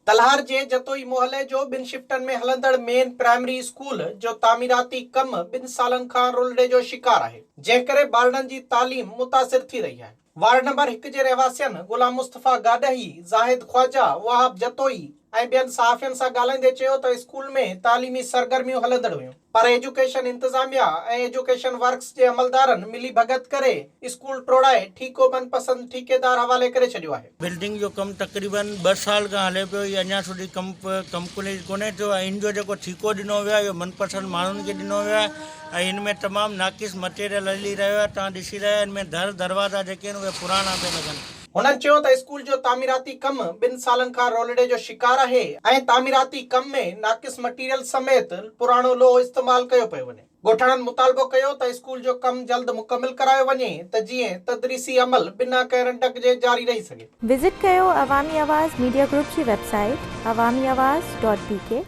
तलहार जे जतोई मोहल्ले जो 2 शिफ्टन में हलंदड़ मेन प्राइमरी स्कूल जो तामीराती कम 2 सालन खां रुलड़े जो शिकार है, जंहिं करे ॿारनि जी तालीम मुतासिर थी रही है। वार्ड नंबर 1 जे रहवासियन गुलाम मुस्तफा गाडही, जाहिद ख्वाजा, वहाब जतोई ऐं ॿियनि सहाफ़ियनि सां ॻाल्हाईंदे चयो त स्कूल में तालीमी सरगर्मियूं हलंदड़ हुयूं, पर एजुकेशन इंतजामिया ऐं एजुकेशन वर्क्स जे अमलदारनि मिली भगत करे स्कूल टोड़ाए ठीको मनपसंद ठेकेदार हवाले करे छॾियो आहे। बिल्डिंग जो कमु तक़रीबन 2 साल खां हले पियो, इहो अञा સુધી कंप्लीट कोन्हे थियो ऐं इन जो जेको ठीको ॾिनो वियो आहे इहो मनपसंद माण्हुनि खे ॾिनो वियो आहे ऐं इन में तमामु नाक़िस मटेरियल हली रहियो आहे। तव्हां ॾिसी रहिया आहिनि, इनमें दर दरवाज़ा जेके आहिनि उहे पुराणा पिया लॻनि। हुननि चयो त स्कूल जो तामीराती कम 2 सालन खां रोलड़े जो शिकार आहे ऐं तामीराती कम में नाक़िस मटीरियल समेत पुराणो लोहो इस्तेमाल कयो पियो वञे। ॻोठाणनि मुतालबो कयो त स्कूल जो कम जल्द मुकमिल करायो वञे त जीअं तदरीसी अमल बिना कंहिं रंडक जे जारी रही सघे। विज़िट कयो अवामी आवाज़ मीडिया ग्रुप जी वेबसाइट awamiawaz.pk